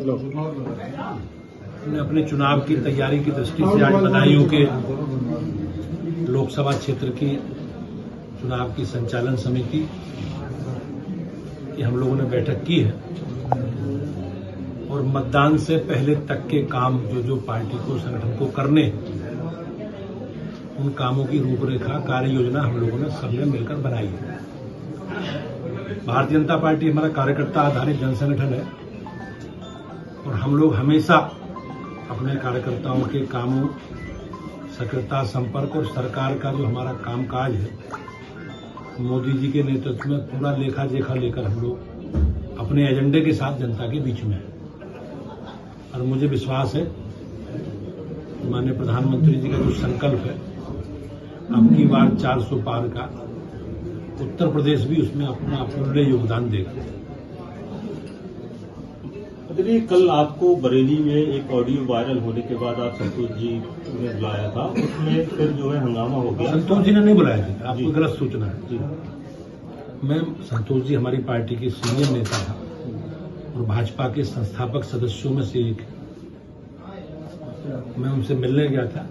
हमने अपने चुनाव की तैयारी की दृष्टि से आज बदायूं के लोकसभा क्षेत्र की चुनाव की संचालन समिति की हम लोगों ने बैठक की है और मतदान से पहले तक के काम जो पार्टी को संगठन को करने उन कामों की रूपरेखा कार्य योजना हम लोगों ने सबने मिलकर बनाई है। भारतीय जनता पार्टी हमारा कार्यकर्ता आधारित जन संगठन है और हम लोग हमेशा अपने कार्यकर्ताओं के कामों, सक्रियता, संपर्क और सरकार का जो हमारा कामकाज है, मोदी जी के नेतृत्व में पूरा लेखा जोखा लेकर हम लोग अपने एजेंडे के साथ जनता के बीच में हैं। और मुझे विश्वास है माननीय प्रधानमंत्री जी का जो संकल्प है अब की बार 400 पार का, उत्तर प्रदेश भी उसमें अपना अमूल्य योगदान देगा। देखिए, कल आपको बरेली में एक ऑडियो वायरल होने के बाद आप संतोष जी ने बुलाया था, उसमें फिर जो है हंगामा हो गया। संतोष जी ने नहीं बुलाया जी, आपको गलत सूचना है जी। मैं संतोष जी हमारी पार्टी के सीनियर नेता था और भाजपा के संस्थापक सदस्यों में से एक है। मैं उनसे मिलने गया था,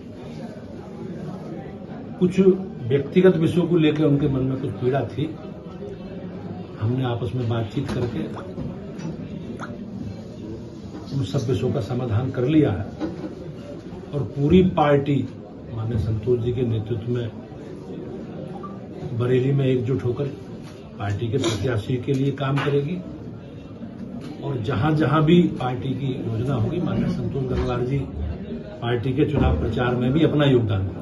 कुछ व्यक्तिगत विषयों को लेकर उनके मन में कुछ पीड़ा थी। हमने आपस में बातचीत करके उन सब विषयों का समाधान कर लिया है और पूरी पार्टी माननीय संतोष जी के नेतृत्व में बरेली में एकजुट होकर पार्टी के प्रत्याशी के लिए काम करेगी और जहां जहां भी पार्टी की योजना होगी माननीय संतोष गंगवार जी पार्टी के चुनाव प्रचार में भी अपना योगदान देंगे।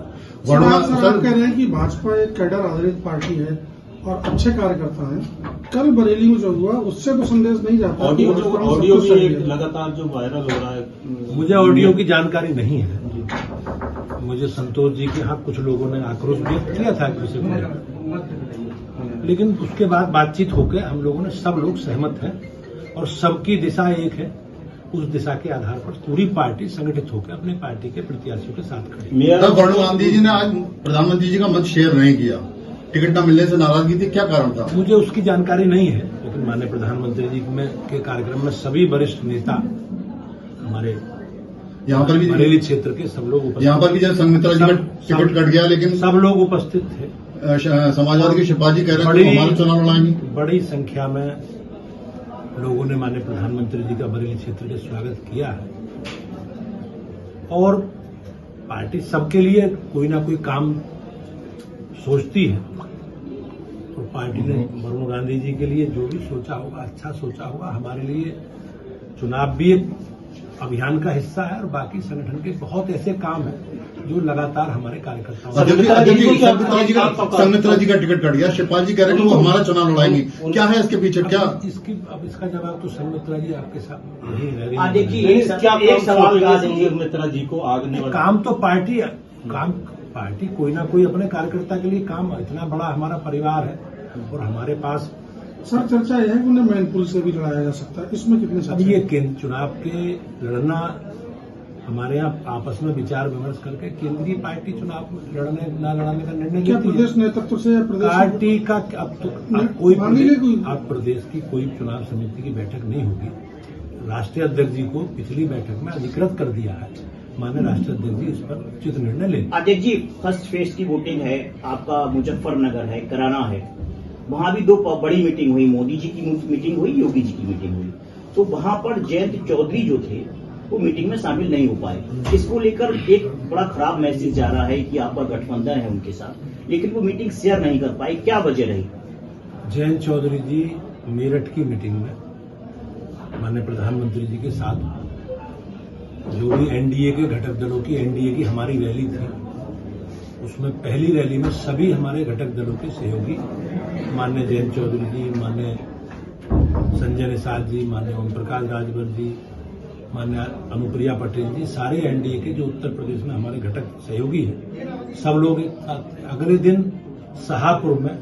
सर, आप कह रहे हैं कि भाजपा एक कैडर आधारित पार्टी है और अच्छे कार्यकर्ता हैं। कल बरेली में जो हुआ उससे तो संदेश नहीं जाता। ऑडियो भी लगातार जो वायरल हो रहा है, मुझे ऑडियो की जानकारी नहीं है। मुझे संतोष जी के यहाँ कुछ लोगों ने आक्रोश व्यक्त किया था एक विषय को, लेकिन उसके बाद बातचीत होकर हम लोगों ने सब लोग सहमत हैं और सबकी दिशा एक है। उस दिशा के आधार पर पूरी पार्टी संगठित होकर अपने पार्टी के प्रत्याशियों के साथ खड़ी। वरुण गांधी जी ने आज प्रधानमंत्री जी का मत शेयर नहीं किया, टिकट न मिलने से नाराजगी थी, क्या कारण था? मुझे उसकी जानकारी नहीं है, लेकिन माननीय प्रधानमंत्री जी के कार्यक्रम में सभी वरिष्ठ नेता हमारे यहाँ पर भी बरेली क्षेत्र के सब लोग उपस्थित, यहाँ पर भी जब संघमित्रा जी का टिकट कट गया, लेकिन सब लोग उपस्थित थे। समाजवादी के शिवपाल जी कह रहे हैं हमारे चुनाव लड़ाएंगे। बड़ी संख्या में लोगों ने माननीय प्रधानमंत्री जी का बरेली क्षेत्र का स्वागत किया है और पार्टी सबके लिए कोई ना कोई काम सोचती है और पार्टी ने वरुण गांधी जी के लिए जो भी सोचा होगा, अच्छा सोचा होगा। हमारे लिए चुनाव भी एक अभियान का हिस्सा है और बाकी संगठन के बहुत ऐसे काम हैं जो लगातार हमारे कार्यकर्ताओं संघमित्रा जी का टिकट कट गया, शिवपाल जी कह रहे हैं कि वो हमारा चुनाव लड़ाएंगे, क्या है इसके पीछे? क्या अब इसका जवाब तो संघमित्रा जी आपके साथ नहीं रह गई। देखिए, एक सवाल संघमित्रा जी को आगने वाला काम तो पार्टी कोई ना कोई अपने कार्यकर्ता के लिए काम, इतना बड़ा हमारा परिवार है और हमारे पास। सर, चर्चा यह है कि उन्हें मैनपुर से भी लड़ाया जा सकता है, इसमें कितने अब ये केंद्र चुनाव के लड़ना हमारे यहाँ आपस में विचार विमर्श करके केंद्रीय पार्टी चुनाव लड़ने न लड़ाने का निर्णय क्या लेती है। प्रदेश नेतृत्व से या प्रदेश पार्टी का अब प्रदेश की कोई चुनाव समिति की बैठक नहीं होगी। राष्ट्रीय अध्यक्ष जी को पिछली बैठक में अधिकृत कर दिया है, माननीय राष्ट्रीय अध्यक्ष जी इस पर उचित निर्णय लेंगे। अध्यक्ष जी, फर्स्ट फेज की वोटिंग है, आपका मुजफ्फरनगर है, कराना है, वहां भी दो बड़ी मीटिंग हुई, मोदी जी की मीटिंग हुई, योगी जी की मीटिंग हुई, तो वहां पर जयंत चौधरी जो थे वो मीटिंग में शामिल नहीं हो पाए। इसको लेकर एक बड़ा खराब मैसेज जा रहा है कि आपका गठबंधन है उनके साथ, लेकिन वो मीटिंग शेयर नहीं कर पाए, क्या वजह रही? जयंत चौधरी जी मेरठ की मीटिंग में माननीय प्रधानमंत्री जी के साथ जो भी एनडीए के घटक दलों की एनडीए की हमारी रैली थी, उसमें पहली रैली में सभी हमारे घटक दलों के सहयोगी माननीय जयंत चौधरी जी, माननीय संजय निषाद जी, माननीय ओम प्रकाश राजभर जी, माननीय अनुप्रिया पटेल जी, सारे एनडीए के जो उत्तर प्रदेश में हमारे घटक सहयोगी हैं, सब लोग एक साथ। अगले दिन शाहपुर में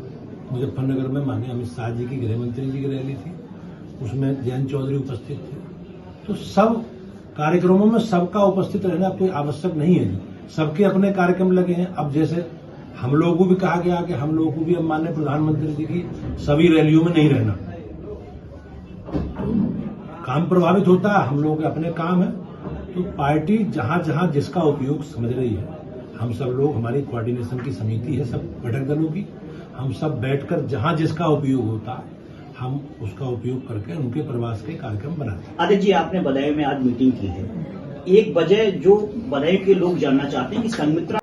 मुजफ्फरनगर में माननीय अमित शाह जी की, गृहमंत्री जी की रैली थी, उसमें जयंत चौधरी उपस्थित थे। तो सब कार्यक्रमों में सबका उपस्थित रहना कोई आवश्यक नहीं है, सबके अपने कार्यक्रम लगे हैं। अब जैसे हम लोगों को भी कहा गया कि हम लोगों को भी अब माननीय प्रधानमंत्री जी की सभी रैलियों में नहीं रहना, काम प्रभावित होता है, हम लोगों के अपने काम है। तो पार्टी जहां जहां जिसका उपयोग समझ रही है, हम सब लोग, हमारी कोऑर्डिनेशन की समिति है सब घटक दलों की, हम सब बैठकर जहां जिसका उपयोग होता है हम उसका उपयोग करके उनके प्रवास के कार्यक्रम बनाते हैं। आदित्य जी, आपने बदायूं में आज मीटिंग की है। एक वजह जो बदायूं के लोग जानना चाहते हैं कि संघमित्रा